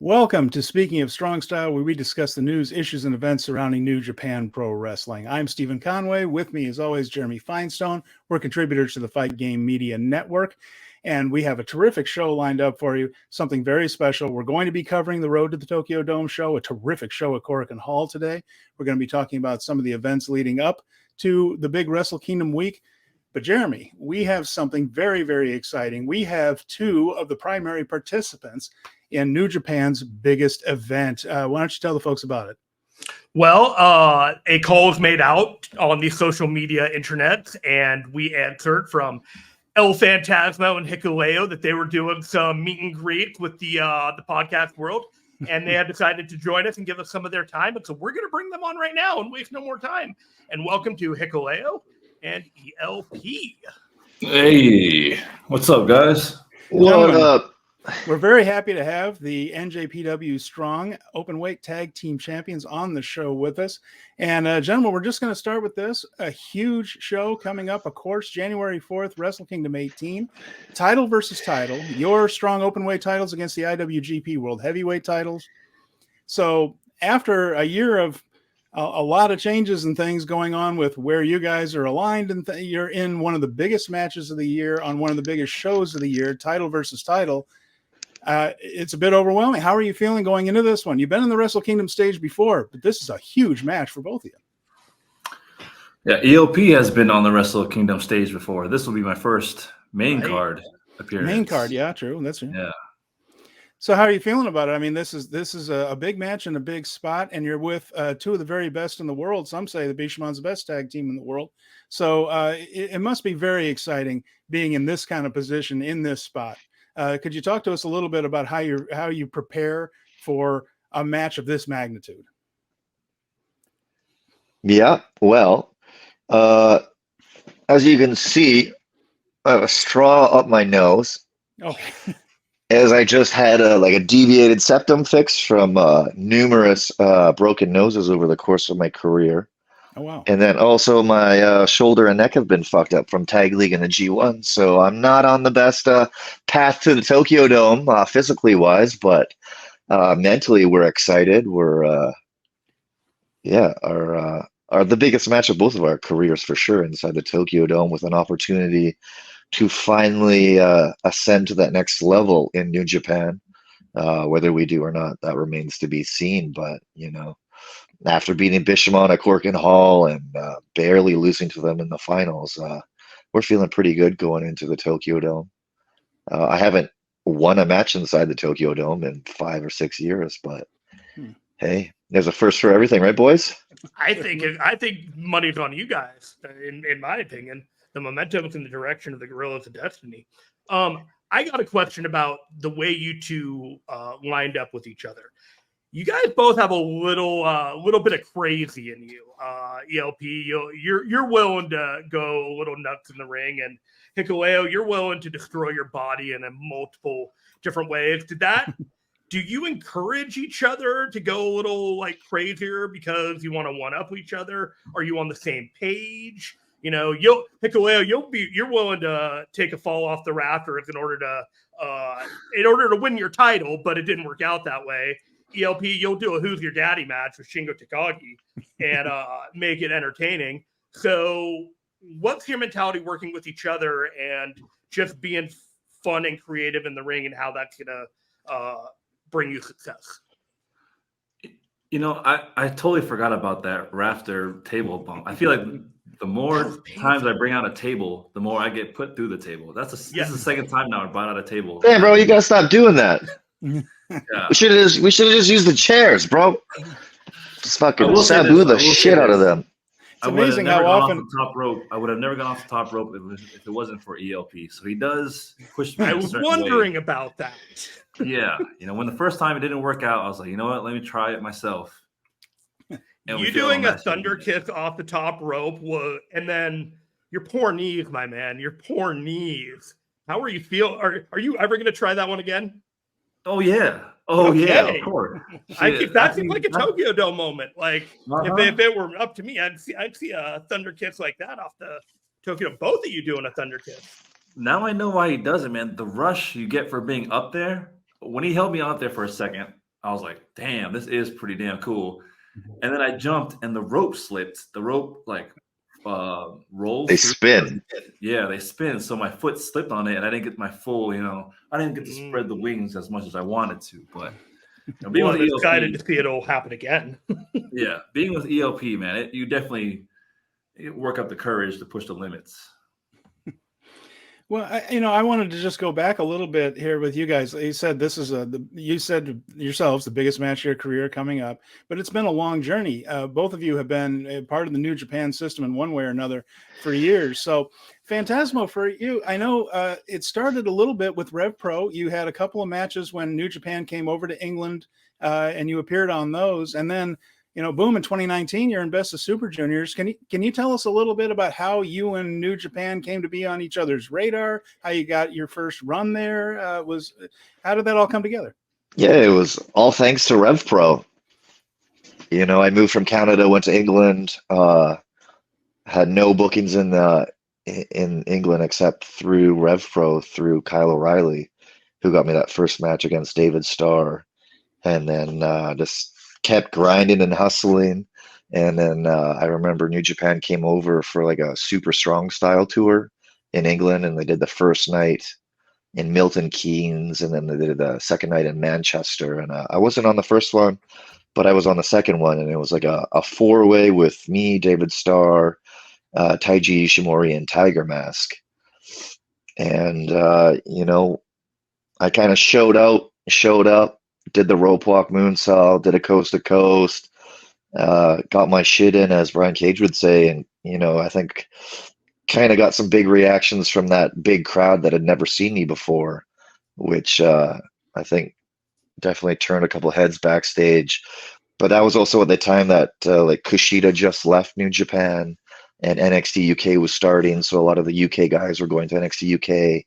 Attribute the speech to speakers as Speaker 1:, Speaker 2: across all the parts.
Speaker 1: Welcome to Speaking of Strong Style, where we discuss the news, issues, and events surrounding New Japan Pro Wrestling. I'm Stephen Conway. With me, as always, Jeremy Finestone. We're contributors to the Fight Game Media Network, and we have a terrific show lined up for you, something very special. We're going to be covering the Road to the Tokyo Dome show, a terrific show at Korakuen Hall today. We're going to be talking about some of the events leading up to the big Wrestle Kingdom week. But Jeremy, we have something very, very exciting. We have two of the primary participants in New Japan's biggest event. Why don't you tell the folks about it?
Speaker 2: Well, a call was made out on the social media internet, and we answered from El Phantasmo and Hikuleo that they were doing some meet and greet with the podcast world, and they had decided to join us and give us some of their time. And so we're going to bring them on right now and waste no more time. And welcome to Hikuleo and ELP.
Speaker 3: Hey, what's up, guys?
Speaker 4: What up?
Speaker 1: We're very happy to have the NJPW Strong Openweight Tag Team Champions on the show with us. And gentlemen, we're just going to start with this. A huge show coming up, of course, January 4th, Wrestle Kingdom 18. Title versus title. Your Strong Openweight titles against the IWGP World Heavyweight titles. So after a year of a lot of changes and things going on with where you guys are aligned, and you're in one of the biggest matches of the year on one of the biggest shows of the year, title versus title. It's a bit overwhelming. How are you feeling going into this one? You've been in the Wrestle Kingdom stage before, but this is a huge match for both of you.
Speaker 3: Yeah, ELP has been on the Wrestle Kingdom stage before. This will be my first main card appearance.
Speaker 1: Main card, yeah, true. That's true.
Speaker 3: Yeah.
Speaker 1: So how are you feeling about it? I mean, this is a big match and a big spot, and you're with two of the very best in the world. Some say the Bishamon's the best tag team in the world. So it must be very exciting being in this kind of position in this spot. Could you talk to us a little bit about how you prepare for a match of this magnitude?
Speaker 4: Yeah, well, as you can see, I have a straw up my nose.
Speaker 1: Oh.
Speaker 4: As I just had a deviated septum fix from numerous broken noses over the course of my career.
Speaker 1: Oh, wow.
Speaker 4: And then also my shoulder and neck have been fucked up from Tag League and the G1. So I'm not on the best path to the Tokyo Dome physically wise, but mentally we're excited. We're, are the biggest match of both of our careers for sure inside the Tokyo Dome, with an opportunity to finally ascend to that next level in New Japan. Whether we do or not, that remains to be seen. But, you know, after beating Bishamon at Korakuen Hall and barely losing to them in the finals, we're feeling pretty good going into the Tokyo Dome. I haven't won a match inside the Tokyo Dome in 5 or 6 years, but hey, there's a first for everything, right, boys?
Speaker 2: I think money's on you guys, in my opinion. The momentum is in the direction of the Guerrillas of Destiny. I got a question about the way you two lined up with each other. You guys both have a little bit of crazy in you. ELP, you're willing to go a little nuts in the ring, and Hikuleo, you're willing to destroy your body in multiple different ways. Do you encourage each other to go a little crazier because you want to one up each other? Are you on the same page? You know, Hikuleo, you're willing to take a fall off the rafters in order to win your title, but it didn't work out that way. ELP, you'll do a Who's Your Daddy match with Shingo Takagi and make it entertaining. So what's your mentality working with each other and just being fun and creative in the ring, and how that's going to bring you success?
Speaker 3: You know, I totally forgot about that rafter table bump. I feel like the more times I bring out a table, the more I get put through the table. This is the second time now I brought out a table.
Speaker 4: Damn, bro, you gotta stop doing that.
Speaker 3: Yeah.
Speaker 4: We should have just used the chairs, bro. Just fucking sabu the shit out of them.
Speaker 1: It's amazing how often
Speaker 3: top rope. I would have never gone off the top rope if it wasn't for ELP. So he does push me.
Speaker 2: I was wondering about that.
Speaker 3: Yeah, you know, when the first time it didn't work out, I was like, you know what? Let me try it myself.
Speaker 2: You doing a thunder kick off the top rope, and then your poor knees, my man. Your poor knees. How are you feel? Are you ever going to try that one again?
Speaker 3: Oh yeah. Oh
Speaker 2: Okay.
Speaker 3: yeah. Of course.
Speaker 2: That seems like a Tokyo Dome moment. If it were up to me, I'd see a thunder kick like that off the Tokyo Dome. Both of you doing a thunder kick.
Speaker 3: Now I know why he does it, man. The rush you get for being up there. When he held me out there for a second, I was like, damn, this is pretty damn cool. And then I jumped and the rope slipped. The rope rolls.
Speaker 4: They spin.
Speaker 3: Yeah, they spin. So my foot slipped on it and I didn't get my full, I didn't get to spread the wings as much as I wanted to. But being
Speaker 2: Well,
Speaker 3: with
Speaker 2: I'm excited to see it all happen again.
Speaker 3: yeah, being with ELP, man, you definitely work up the courage to push the limits.
Speaker 1: Well, I wanted to just go back a little bit here with you guys. You said this is you said yourselves the biggest match of your career coming up, but it's been a long journey. Both of you have been a part of the New Japan system in one way or another for years. So, Phantasmo, for you, I know it started a little bit with Rev Pro. You had a couple of matches when New Japan came over to England, and you appeared on those, and then. Boom, in 2019, you're in Best of Super Juniors. Can you tell us a little bit about how you and New Japan came to be on each other's radar, how you got your first run there? How did that all come together?
Speaker 4: Yeah, it was all thanks to Rev Pro. I moved from Canada, went to England, had no bookings in England except through Rev Pro, through Kyle O'Reilly, who got me that first match against David Starr, and then just kept grinding and hustling. And then I remember New Japan came over for like a super strong style tour in England, and they did the first night in Milton Keynes, and then they did the second night in Manchester. And I wasn't on the first one, but I was on the second one, and it was like a four-way with me, David Starr, Taiji Ishimori, and Tiger Mask. And I kind of showed up, did the rope walk moonsault, did a coast to coast, got my shit in, as Brian Cage would say. And, I think kind of got some big reactions from that big crowd that had never seen me before, which I think definitely turned a couple heads backstage. But that was also at the time that like Kushida just left New Japan and NXT UK was starting. So a lot of the UK guys were going to NXT UK.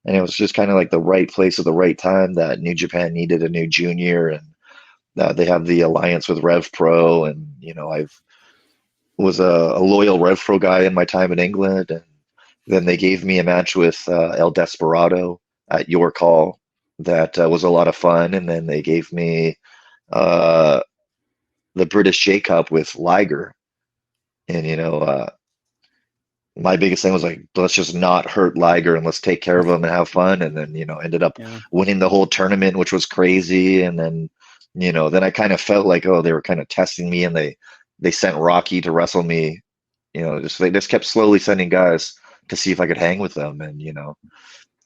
Speaker 4: And it was just kind of like the right place at the right time that New Japan needed a new junior, and they have the alliance with Rev Pro, and I was a loyal Rev Pro guy in my time in England, and then they gave me a match with El Desperado at York Hall that was a lot of fun, and then they gave me the British J Cup with Liger, and my biggest thing was like, let's just not hurt Liger and let's take care of him and have fun. And then, ended up winning the whole tournament, which was crazy. And then, then I kind of felt like, oh, they were kind of testing me, and they sent Rocky to wrestle me, they just kept slowly sending guys to see if I could hang with them. And,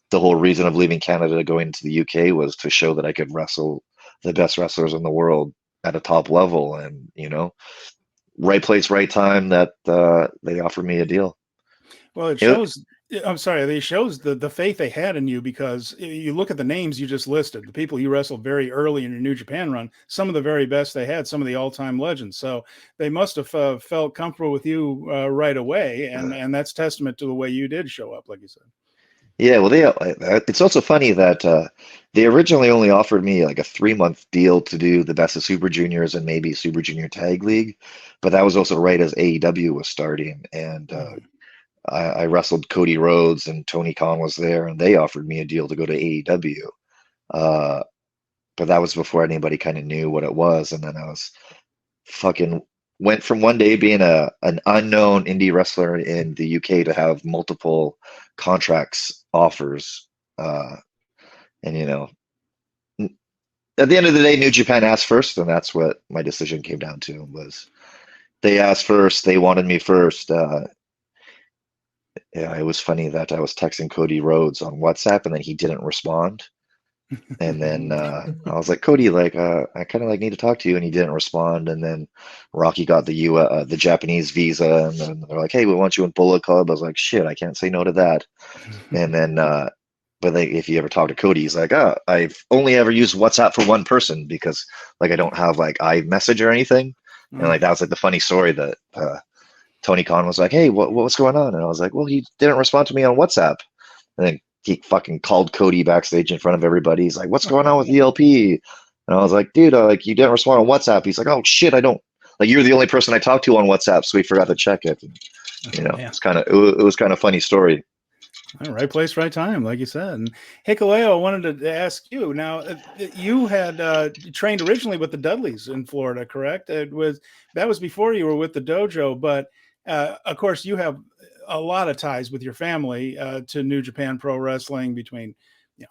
Speaker 4: the whole reason of leaving Canada going to the UK was to show that I could wrestle the best wrestlers in the world at a top level. And, right place, right time that they offered me a deal.
Speaker 1: Well, it shows. I'm sorry, it shows the faith they had in you, because you look at the names you just listed, the people you wrestled very early in your New Japan run, some of the very best they had, some of the all-time legends. So they must have felt comfortable with you right away, and that's testament to the way you did show up, like you said.
Speaker 4: Yeah, well, it's also funny that they originally only offered me like a 3-month deal to do the Best of Super Juniors and maybe Super Junior Tag League, but that was also right as AEW was starting, and I wrestled Cody Rhodes and Tony Khan was there, and they offered me a deal to go to AEW. But that was before anybody kind of knew what it was. And then I was went from one day being an unknown indie wrestler in the UK to have multiple contracts offers. And, at the end of the day, New Japan asked first, and that's what my decision came down to. Was they asked first, they wanted me first. Yeah, it was funny that I was texting Cody Rhodes on WhatsApp, and then he didn't respond. And then I was like, Cody, like, I kind of like need to talk to you, and he didn't respond. And then Rocky got the Japanese visa, and then they're like, hey, we want you in Bullet Club. I was like, shit, I can't say no to that. And then, but like, if you ever talk to Cody, he's like, oh, I've only ever used WhatsApp for one person because like I don't have like iMessage or anything. And like that was like the funny story that Tony Khan was like, hey, what's going on? And I was like, well, he didn't respond to me on WhatsApp. And then he fucking called Cody backstage in front of everybody. He's like, what's going on with ELP? And I was like, dude, like you didn't respond on WhatsApp. He's like, oh shit, I don't, like you're the only person I talked to on WhatsApp, so we forgot to check it. And, it's kind of, it was kind of funny story.
Speaker 1: All right, place, right time, like you said. And Hikuleo, I wanted to ask you now. You had trained originally with the Dudleys in Florida, correct? That was before you were with the dojo, but of course, you have a lot of ties with your family to New Japan Pro Wrestling between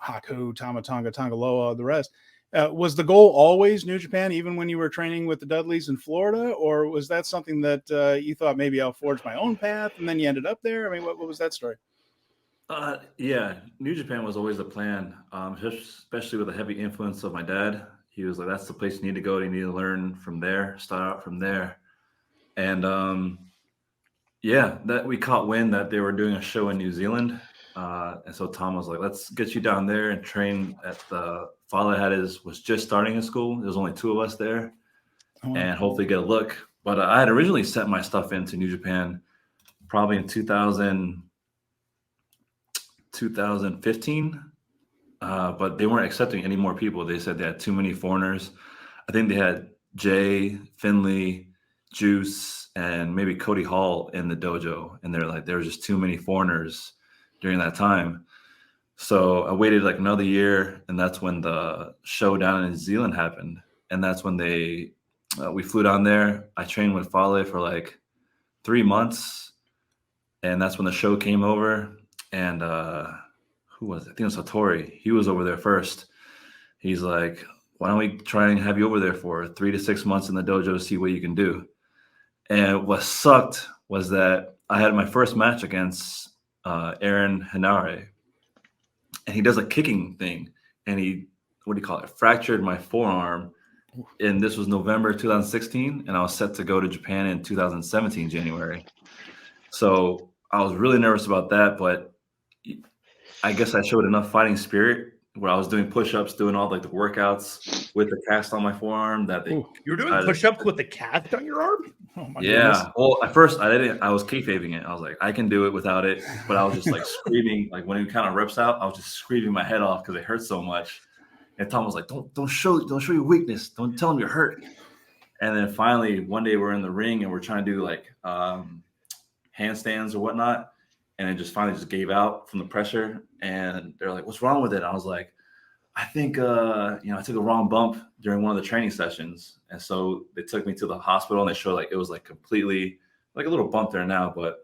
Speaker 1: Haku, Tama Tonga, Tongaloa, the rest. Was the goal always New Japan, even when you were training with the Dudleys in Florida, or was that something that you thought maybe I'll forge my own path, and then you ended up there? I mean, what was that story?
Speaker 3: Yeah, New Japan was always the plan, especially with the heavy influence of my dad. He was like, that's the place you need to go. You need to learn from there, start out from there. And that we caught wind that they were doing a show in New Zealand. And so Tom was like, let's get you down there and train at the father was just starting his school. There was only 2 of us there and hopefully get a look. But I had originally sent my stuff into New Japan probably in 2015, but they weren't accepting any more people. They said they had too many foreigners. I think they had Jay, Finley, Juice, and maybe Cody Hall in the dojo. And they're like, there were just too many foreigners during that time. So I waited like another year, and that's when the show down in New Zealand happened. And that's when we flew down there. I trained with Fale for like 3 months. And that's when the show came over. And who was it? I think it was Hattori. He was over there first. He's like, why don't we try and have you over there for 3 to 6 months in the dojo to see what you can do? And what sucked was that I had my first match against Aaron Hinare. And he does a kicking thing. And he, fractured my forearm. And this was November 2016. And I was set to go to Japan in 2017, January. So I was really nervous about that, but I guess I showed enough fighting spirit where I was doing push-ups, doing all like the workouts with the cast on my forearm that
Speaker 2: you were doing push-ups with the cast on your arm?
Speaker 1: Oh my
Speaker 3: yeah.
Speaker 1: goodness.
Speaker 3: Well, at first I was kayfabing it. I was like, I can do it without it. But I was just like screaming, like when it kind of rips out, I was just screaming my head off because it hurt so much. And Tom was like, don't show your weakness. Don't tell him you're hurt. And then finally one day we're in the ring and we're trying to do like handstands or whatnot. And it just finally just gave out from the pressure. And they're like, what's wrong with it? I was like, I think, I took a wrong bump during one of the training sessions. And so they took me to the hospital and they showed like, it was like completely like a little bump there now, but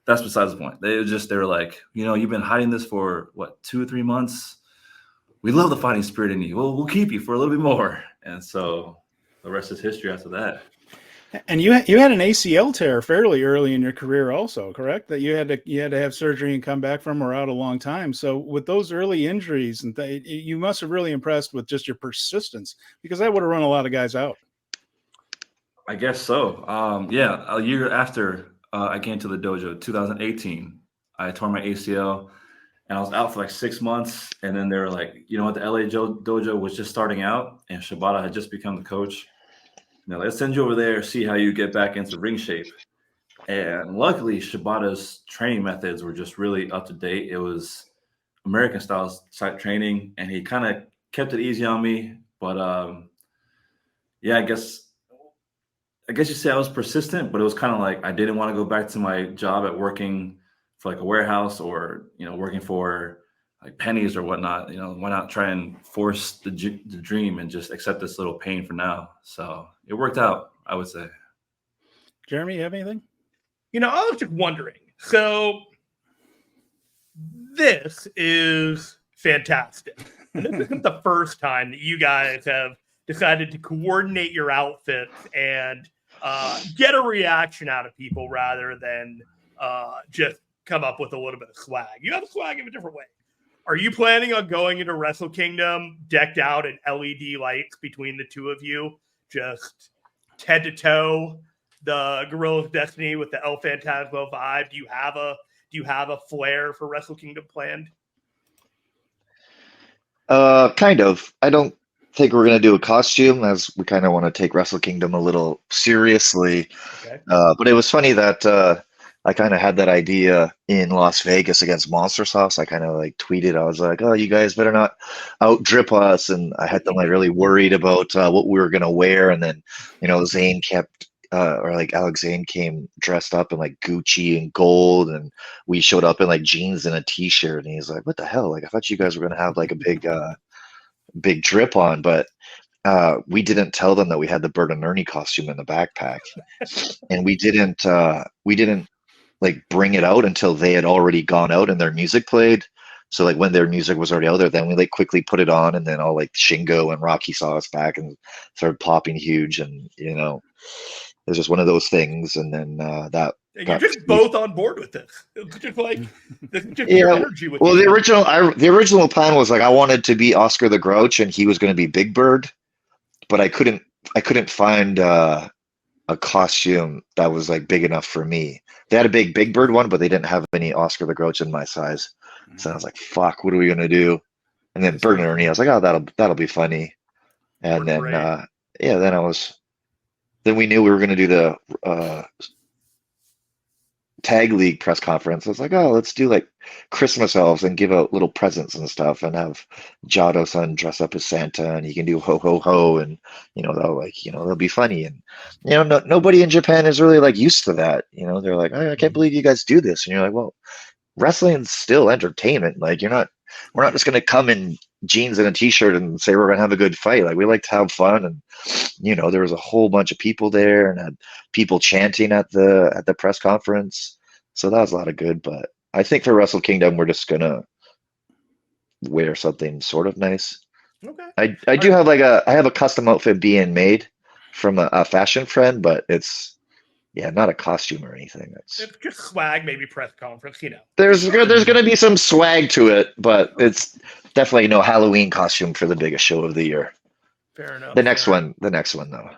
Speaker 3: that's besides the point. They were like, you've been hiding this for 2 or 3 months. We love the fighting spirit in you. We'll keep you for a little bit more. And so the rest is history after that.
Speaker 1: And you had an ACL tear fairly early in your career also, correct? That you had to have surgery and come back from or out a long time. So with those early injuries, and you must have really impressed with just your persistence, because that would have run a lot of guys out.
Speaker 3: I guess so. A year after I came to the dojo, 2018, I tore my ACL and I was out for like 6 months. And then they were like, the LA dojo was just starting out and Shibata had just become the coach. Now let's send you over there, see how you get back into ring shape. And luckily, Shibata's training methods were just really up to date. It was American style type training, and he kind of kept it easy on me. But I guess you say I was persistent, but it was kind of like I didn't want to go back to my job at working for like a warehouse or working for like pennies or whatnot. Why not try and force the dream and just accept this little pain for now? So it worked out, I would say.
Speaker 1: Jeremy, you have anything?
Speaker 2: I was just wondering. So this is fantastic. And this isn't the first time that you guys have decided to coordinate your outfits and get a reaction out of people rather than just come up with a little bit of swag. You have swag in a different way. Are you planning on going into Wrestle Kingdom decked out in LED lights between the two of you, just head to toe, the Guerrillas of Destiny with the El Phantasmo vibe? Do you have a flair for Wrestle Kingdom planned?
Speaker 4: Kind of. I don't think we're gonna do a costume, as we kind of want to take Wrestle Kingdom a little seriously.
Speaker 2: Okay.
Speaker 4: But it was funny that I kind of had that idea in Las Vegas against Monster Sauce. I kind of like tweeted, I was like, oh, you guys better not out drip us. And I had them like really worried about what we were going to wear. And then, Zane kept or like Alexandre came dressed up in like Gucci and gold, and we showed up in like jeans and a t-shirt, and he's like, "What the hell? Like I thought you guys were gonna have like a big drip on," but we didn't tell them that we had the Bert and Ernie costume in the backpack, and we didn't like bring it out until they had already gone out and their music played. So like when their music was already out there, then we like quickly put it on, and then all like Shingo and Rocky saw us back and started popping huge, and you know, it was just one of those things. And then that
Speaker 2: you're just both on board with this. It's just like just
Speaker 4: yeah.
Speaker 2: your energy with
Speaker 4: Well,
Speaker 2: you.
Speaker 4: the original plan was like I wanted to be Oscar the Grouch, and he was going to be Big Bird, but I couldn't find a costume that was like big enough for me. They had a Big Bird one, but they didn't have any Oscar the Grouch in my size. So I was like, "Fuck, what are we gonna do?" And then Bert and Ernie, I was like, "Oh, that'll be funny." And then then we knew we were gonna do the tag league press conference. I was like, "Oh, let's do like Christmas elves and give out little presents and stuff, and have Jado-san dress up as Santa, and he can do ho ho ho, and you know that'll be funny." And you know, nobody in Japan is really like used to that. You know, they're like, "Oh, I can't believe you guys do this," and you're like, "Well, wrestling's still entertainment. Like we're not just gonna come in jeans and a t-shirt and say we're gonna have a good fight. Like we like to have fun." And you know, there was a whole bunch of people there and had people chanting at the press conference. So that was a lot of good. But I think for Wrestle Kingdom, we're just gonna wear something sort of nice.
Speaker 2: Okay.
Speaker 4: I do have like I have a custom outfit being made from a fashion friend, but it's not a costume or anything. It's
Speaker 2: just swag, maybe press conference, you know.
Speaker 4: There's gonna be some swag to it, but it's definitely no Halloween costume for the biggest show of the year.
Speaker 2: Fair enough.
Speaker 4: The next one though.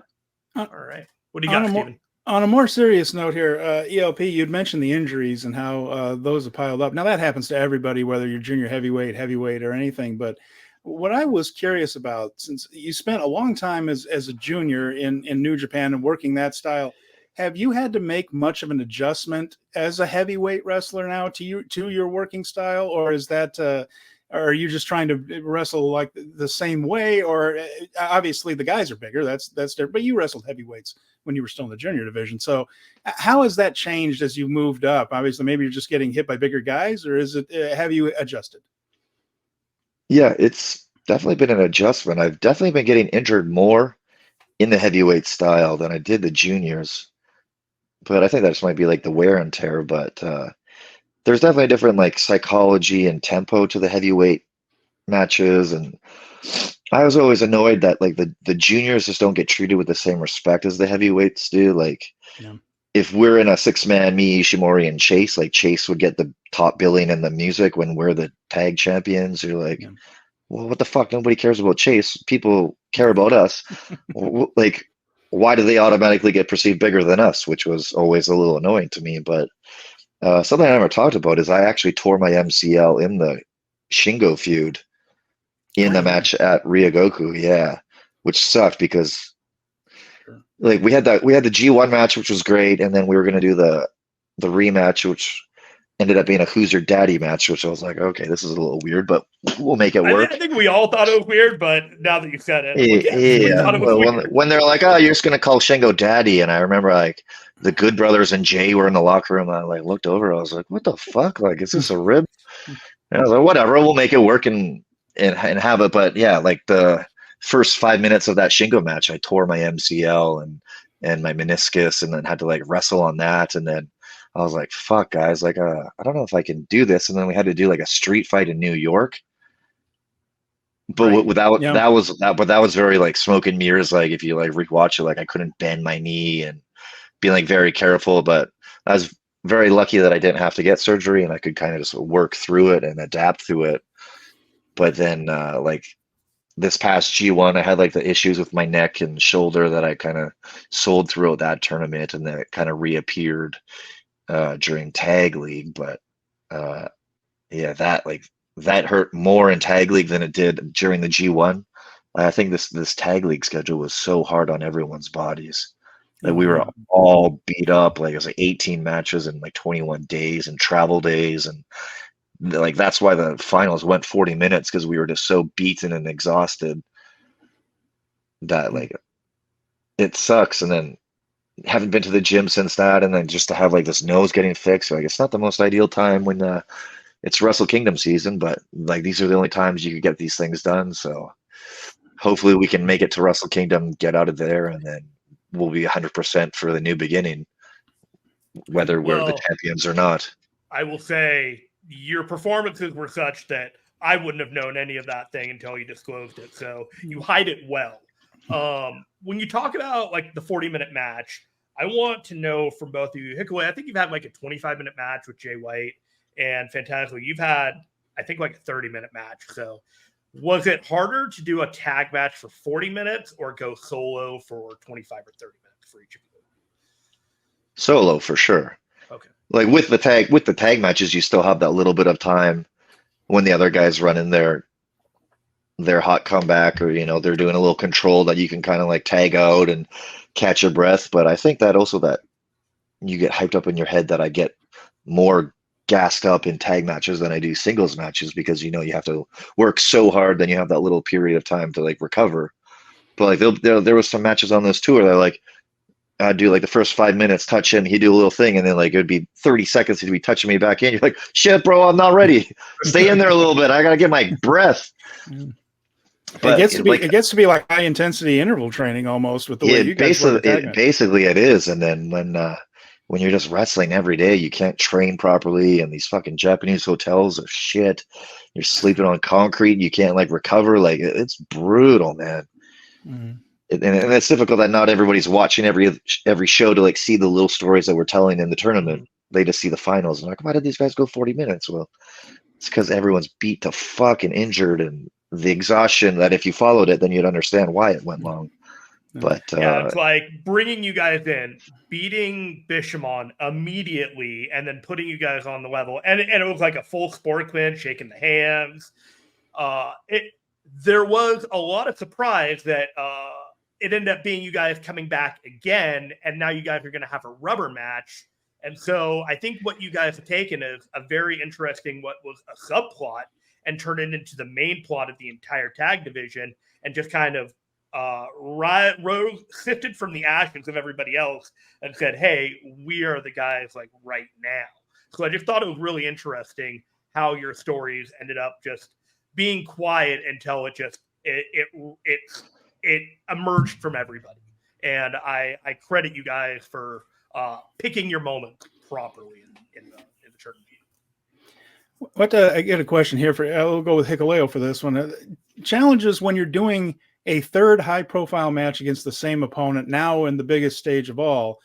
Speaker 2: All right. What do you got, Steven?
Speaker 1: On a more serious note here, ELP, you'd mentioned the injuries and how those have piled up. Now that happens to everybody, whether you're junior heavyweight, or anything. But what I was curious about, since you spent a long time as a junior in New Japan and working that style, have you had to make much of an adjustment as a heavyweight wrestler now to your working style, or is that are you just trying to wrestle like the same way? Or obviously the guys are bigger, that's different, but you wrestled heavyweights when you were still in the junior division. So how has that changed as you moved up? Obviously, maybe you're just getting hit by bigger guys, or is it have you adjusted?
Speaker 4: Yeah, it's definitely been an adjustment. I've definitely been getting injured more in the heavyweight style than I did the juniors. But I think that just might be like the wear and tear. But there's definitely a different like psychology and tempo to the heavyweight matches. And I was always annoyed that like the juniors just don't get treated with the same respect as the heavyweights do. Like if we're in a 6-man, me, Ishimori, and Chase, like Chase would get the top billing and the music when we're the tag champions. You're like, well, what the fuck? Nobody cares about Chase. People care about us. Like, why do they automatically get perceived bigger than us? Which was always a little annoying to me. But something I never talked about is I actually tore my MCL in the Shingo feud in the match at Ryogoku. Which sucked because like we had the G1 match, which was great, and then we were gonna do the rematch, which ended up being a Who's Your Daddy match, which I was like, okay, this is a little weird, but we'll make it work.
Speaker 2: I think we all thought it was weird, but now that you said it,
Speaker 4: when they're like, oh, you're just gonna call Shingo Daddy, and I remember like the Good Brothers and Jay were in the locker room, and I like looked over, I was like, what the fuck? Like, is this a rib? And I was like, whatever, we'll make it work and have it. But yeah, like the first 5 minutes of that Shingo match, I tore my MCL and my meniscus, and then had to like wrestle on that, and then I was like, fuck, guys, like, I don't know if I can do this. And then we had to do like a street fight in New York. But that was very like smoke and mirrors. Like if you like rewatch it, like I couldn't bend my knee and be like very careful. But I was very lucky that I didn't have to get surgery, and I could kind of just work through it and adapt through it. But then like this past G1, I had like the issues with my neck and shoulder that I kind of sold throughout that tournament, and then it kind of reappeared during tag league. But that hurt more in tag league than it did during the G1. I think this tag league schedule was so hard on everyone's bodies that we were all beat up. Like it was like 18 matches in like 21 days and travel days, and like that's why the finals went 40 minutes, because we were just so beaten and exhausted that like it sucks. And then haven't been to the gym since that, and then just to have like this nose getting fixed, like it's not the most ideal time when it's Wrestle Kingdom season, but like these are the only times you could get these things done. So hopefully we can make it to Wrestle Kingdom, get out of there, and then we'll be 100% for the new beginning, whether we're the champions or not.
Speaker 2: I will say your performances were such that I wouldn't have known any of that thing until you disclosed it. So you hide it well. When you talk about like the 40-minute match, I want to know from both of you, Hikuleo, I think you've had like a 25-minute match with Jay White, and Phantasmo, you've had, I think, like a 30-minute match. So was it harder to do a tag match for 40 minutes or go solo for 25 or 30 minutes for each of you?
Speaker 4: Solo for sure.
Speaker 2: Okay.
Speaker 4: Like with the tag matches, you still have that little bit of time when the other guys run in their hot comeback, or they're doing a little control that you can kind of like tag out and catch your breath. But I think that also that you get hyped up in your head that I get more gassed up in tag matches than I do singles matches, because you have to work so hard, then you have that little period of time to like recover. But like there was some matches on this tour that like I'd do like the first 5 minutes, touch him, he'd do a little thing, and then like it would be 30 seconds he'd be touching me back in. You're like, shit, bro, I'm not ready. Stay in there a little bit. I gotta get my breath.
Speaker 1: But it gets to be like high intensity interval training almost with the way you guys work the tag match.
Speaker 4: Basically it is. And then when you're just wrestling every day, you can't train properly, and these fucking Japanese hotels are shit. You're sleeping on concrete, you can't like recover. Like it's brutal, man. Mm-hmm. And it's difficult that not everybody's watching every show to like see the little stories that we're telling in the tournament. They just see the finals and like, why did these guys go 40 minutes? Well, it's because everyone's beat to fuck and injured, and the exhaustion that if you followed it, then you'd understand why it went long. But
Speaker 2: it's like bringing you guys in, beating Bishamon immediately, and then putting you guys on the level. And it was like a full sportsman shaking the hands. There was a lot of surprise that it ended up being you guys coming back again, and now you guys are going to have a rubber match. And so I think what you guys have taken is a very interesting, what was a subplot, and turned it into the main plot of the entire tag division, and just kind of sifted from the ashes of everybody else and said, hey, we are the guys like right now. So I just thought it was really interesting how your stories ended up just being quiet until it emerged from everybody. And I credit you guys for picking your moment properly in the tournament.
Speaker 1: I get a question here I'll go with Hikuleo for this one. Challenges when you're doing a third high-profile match against the same opponent, now in the biggest stage of all.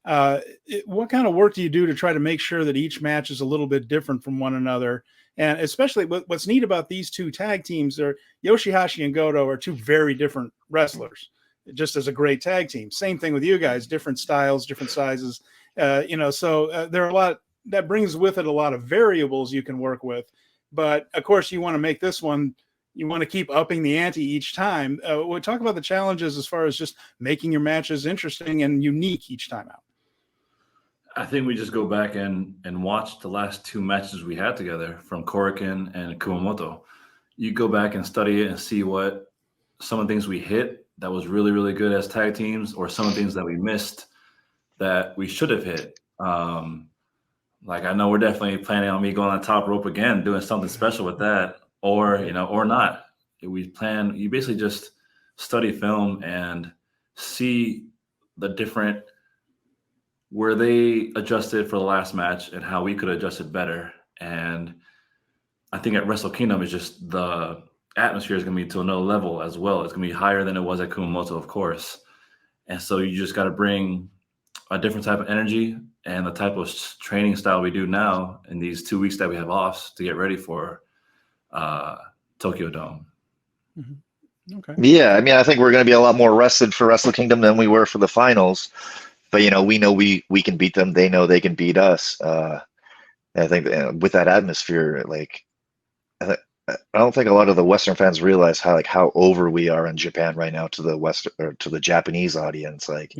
Speaker 1: What kind of work do you do to try to make sure that each match is a little bit different from one another? And especially what's neat about these two tag teams are Yoshihashi and Goto are two very different wrestlers, just as a great tag team. Same thing with you guys, different styles, different sizes. So there are a lot that brings with it a lot of variables you can work with. But of course, you want to make this one, you want to keep upping the ante each time. We'll talk about the challenges as far as just making your matches interesting and unique each time out.
Speaker 3: I think we just go back and watch the last two matches we had together from Korakuen and Kumamoto. You go back and study it and see what some of the things we hit that was really, really good as tag teams, or some of the things that we missed that we should have hit. Like I know we're definitely planning on me going on the top rope again, doing something special with that, or not. You basically just study film and see the different where they adjusted for the last match and how we could adjust it better. And I think at Wrestle Kingdom is just the atmosphere is going to be to another level as well. It's going to be higher than it was at Kumamoto, of course. And so you just got to bring a different type of energy and the type of training style we do now in these 2 weeks that we have off to get ready for Tokyo Dome.
Speaker 1: Mm-hmm. Okay.
Speaker 4: Yeah, I mean, I think we're going to be a lot more rested for Wrestle Kingdom than we were for the finals. But, we know we can beat them. They know they can beat us. I think with that atmosphere, like, I don't think a lot of the Western fans realize how over we are in Japan right now to the Western or to the Japanese audience. Like,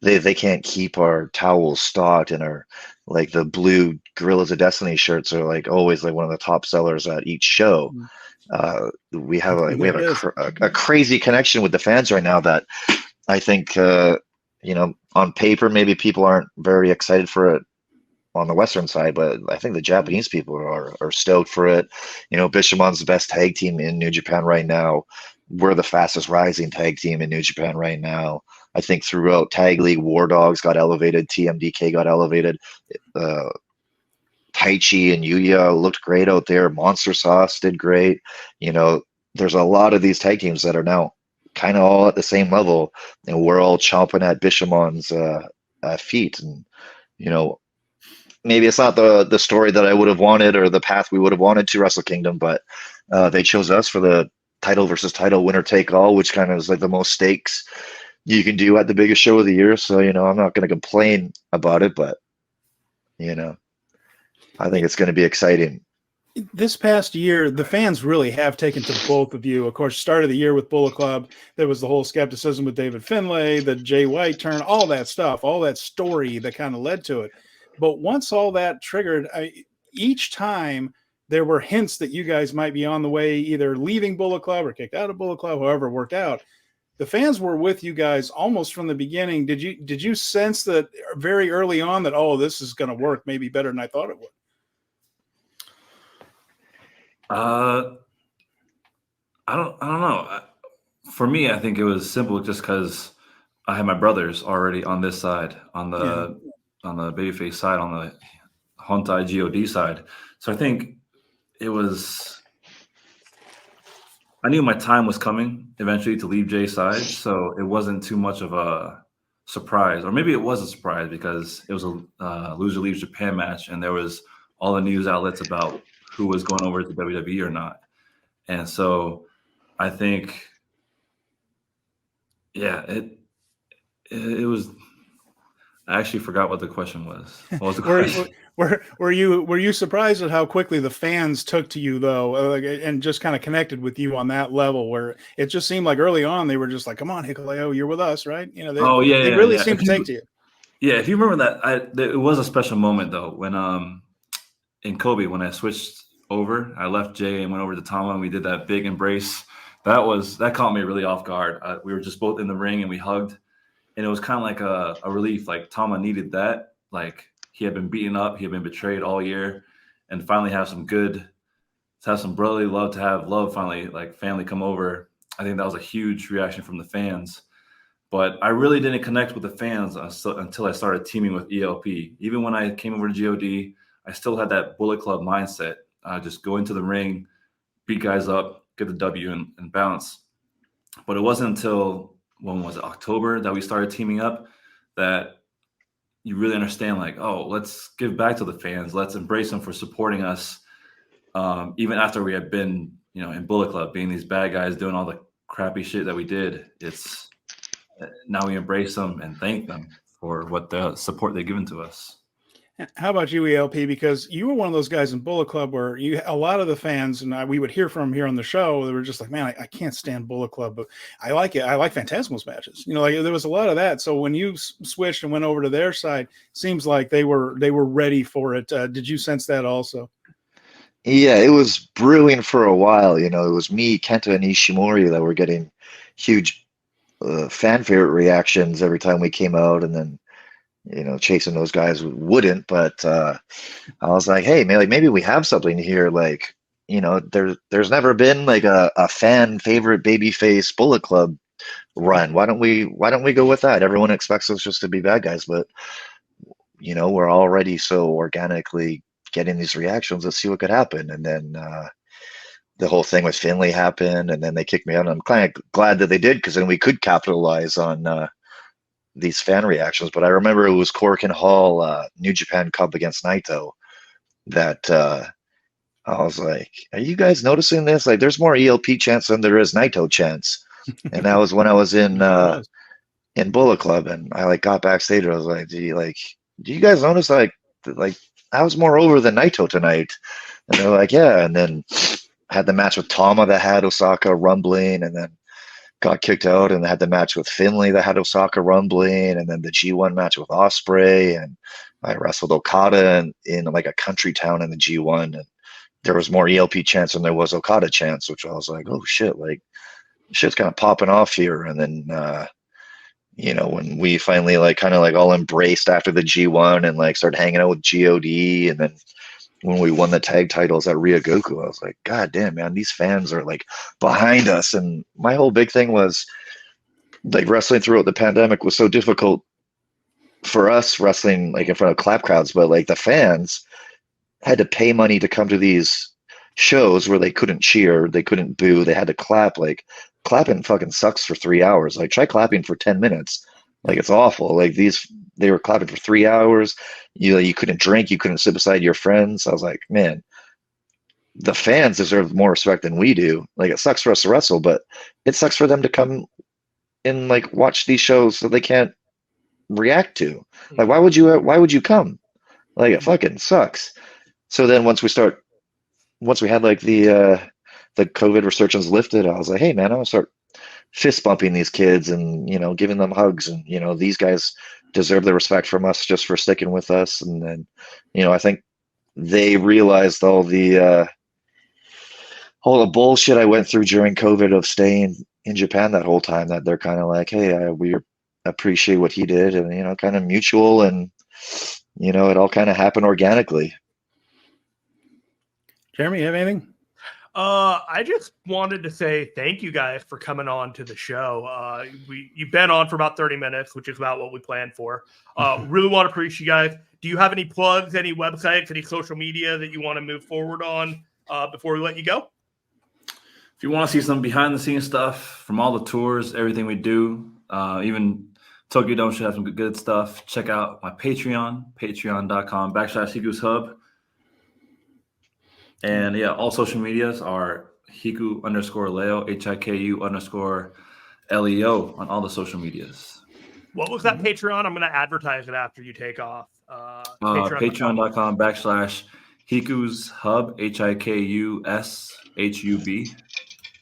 Speaker 4: they can't keep our towels stocked, and our like the blue Guerrillas of Destiny shirts are like always like one of the top sellers at each show. We have a crazy connection with the fans right now that I think on paper, maybe people aren't very excited for it on the Western side, but I think the Japanese people are stoked for it. Bishamon's the best tag team in New Japan right now. We're the fastest rising tag team in New Japan right now. I think throughout Tag League, War Dogs got elevated, TMDK got elevated, Taichi and Yuya looked great out there. Monster Sauce did great. There's a lot of these tag teams that are now kind of all at the same level, and we're all chomping at Bishamon's feet. And maybe it's not the story that I would have wanted or the path we would have wanted to Wrestle Kingdom, but they chose us for the title versus title winner take all, which kind of is like the most stakes you can do at the biggest show of the year. So I'm not going to complain about it, but I think it's going to be exciting.
Speaker 1: This past year, the fans really have taken to both of you. Of course, start of the year with Bullet Club, there was the whole skepticism with David Finlay, the Jay White turn, all that stuff, all that story that kind of led to it. But once all that triggered, each time there were hints that you guys might be on the way, either leaving Bullet Club or kicked out of Bullet Club, however it worked out. The fans were with you guys almost from the beginning. Did you sense that very early on that, oh, this is going to work maybe better than I thought it would?
Speaker 3: I don't know. For me, I think it was simple just because I had my brothers already on this side, on the babyface side, on the Hontai God side. So I think it was. I knew my time was coming eventually to leave Jay's side, so it wasn't too much of a surprise, or maybe it was a surprise because it was a loser leaves Japan match, and there was all the news outlets about who was going over to WWE or not. And so I think, it was, I actually forgot what the question was. What was the question?
Speaker 1: Were you surprised at how quickly the fans took to you though, and just kind of connected with you on that level where it just seemed like early on they were just like, come on, Hikuleo, you're with us, right? They really seemed to take to you.
Speaker 3: Yeah, if you remember that, it was a special moment though when in Kobe, when I switched over, I left Jay and went over to Tama and we did that big embrace. That caught me really off guard. We were just both in the ring and we hugged, and it was kind of like a relief. Like Tama needed that. Like he had been beaten up, he had been betrayed all year, and finally have some brotherly love, to have love finally, like family come over. I think that was a huge reaction from the fans. But I really didn't connect with the fans until I started teaming with ELP. Even when I came over to GOD, I still had that Bullet Club mindset. Just go into the ring, beat guys up, get the W and bounce. But it wasn't until, when was it, October, that we started teaming up, that you really understand, like, oh, let's give back to the fans. Let's embrace them for supporting us. Even after we had been, in Bullet Club, being these bad guys, doing all the crappy shit that we did, it's now we embrace them and thank them for what the support they've given to us.
Speaker 1: How about you, ELP? Because you were one of those guys in Bullet Club where a lot of the fans, and we would hear from here on the show, they were just like, man, I can't stand Bullet Club, but I like it. I like Phantasmo's matches. Like there was a lot of that. So when you switched and went over to their side, seems like they were ready for it. Did you sense that also?
Speaker 4: Yeah, it was brewing for a while. It was me, Kenta, and Ishimori that were getting huge fan favorite reactions every time we came out, and then chasing those guys wouldn't. But I was like, hey, man, like maybe we have something here. Like, there's never been like a fan favorite babyface Bullet Club run. Why don't we go with that? Everyone expects us just to be bad guys, but we're already so organically getting these reactions. Let's see what could happen. And then the whole thing with Finlay happened, and then they kicked me out. And I'm kind of glad that they did, because then we could capitalize on these fan reactions. But I remember it was Cork and Hall, New Japan Cup against Naito, that I was like, are you guys noticing this? Like, there's more ELP chants than there is Naito chants. And that was when I was in Bullet Club, and I got backstage. I was like, do you guys notice like I was more over than Naito tonight? And they're like, yeah. And then had the match with Tama that had Osaka rumbling, and then got kicked out, and had the match with Finlay that had Osaka rumbling, and then the G1 match with Ospreay, and I wrestled Okada in like a country town in the G1, and there was more ELP chants than there was Okada chants, which I was like, oh shit, like shit's kind of popping off here. And then you know, when we finally like kind of like all embraced after the G1 and like started hanging out with God, and then when we won the tag titles at Ryogoku, I was like, God damn, man, these fans are like behind us. And my whole big thing was like wrestling throughout the pandemic was so difficult for us wrestling like in front of clap crowds, but like the fans had to pay money to come to these shows where they couldn't cheer, they couldn't boo, they had to clap. Like clapping fucking sucks for 3 hours. Like try clapping for 10 minutes. Like it's awful. Like they were clapping for 3 hours. You couldn't drink, you couldn't sit beside your friends. I was like, man, the fans deserve more respect than we do. Like it sucks for us to wrestle, but it sucks for them to come and like watch these shows that they can't react to. Like why would you come? Like it fucking sucks. So then once we had like the COVID restrictions lifted, I was like, hey man, I'm gonna start fist bumping these kids and, you know, giving them hugs, and, you know, these guys deserve the respect from us just for sticking with us. And then, you know, I think they realized all the bullshit I went through during COVID of staying in Japan that whole time, that they're kind of like, hey, we appreciate what he did, and, you know, kind of mutual, and, you know, it all kind of happened organically.
Speaker 1: Jeremy, you have anything?
Speaker 2: I just wanted to say thank you guys for coming on to the show. You've been on for about 30 minutes, which is about what we planned for. Really want to appreciate you guys. Do you have any plugs, any websites, any social media that you want to move forward on before we let you go?
Speaker 3: If you want to see some behind the scenes stuff from all the tours, everything we do, even Tokyo Dome should have some good stuff. Check out my Patreon, patreon.com/Hiku'sHub. And yeah, all social medias are Hiku_Leo, HIKU_LEO on all the social medias.
Speaker 2: What was that Patreon? I'm going to advertise it after you take off.
Speaker 3: Patreon.com/Hiku'sHub, HIKUSHUB.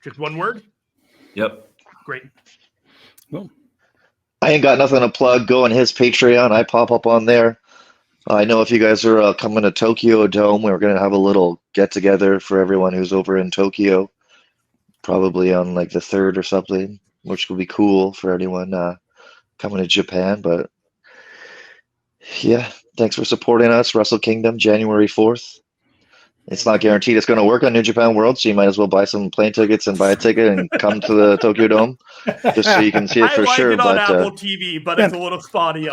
Speaker 2: Just one word?
Speaker 3: Yep.
Speaker 2: Great.
Speaker 1: Well,
Speaker 4: I ain't got nothing to plug. Go on his Patreon. I pop up on there. I know if you guys are coming to Tokyo Dome, we're going to have a little get together for everyone who's over in Tokyo, probably on like the 3rd or something, which will be cool for anyone coming to Japan. But yeah, thanks for supporting us. Wrestle Kingdom, January 4th. It's not guaranteed it's going to work on New Japan World, so you might as well buy some plane tickets and buy a ticket and come to the Tokyo Dome just so you can see it for
Speaker 2: I like
Speaker 4: sure.
Speaker 2: it on
Speaker 4: But
Speaker 2: Apple TV, but it's a little spotty.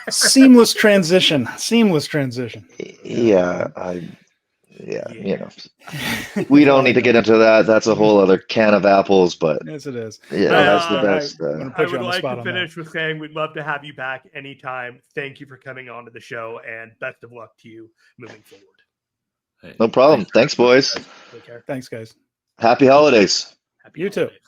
Speaker 1: seamless transition. Seamless transition.
Speaker 4: yeah, you know, we don't need to get into that. That's a whole other can of apples. But
Speaker 1: yes, it is.
Speaker 4: yeah, that's the best.
Speaker 2: I would like to finish with saying we'd love to have you back anytime. Thank you for coming on to the show, and best of luck to you moving forward.
Speaker 4: No problem. Thanks, boys.
Speaker 2: Take care.
Speaker 1: Thanks, guys.
Speaker 4: Happy holidays.
Speaker 2: Happy
Speaker 1: You too.
Speaker 2: holidays.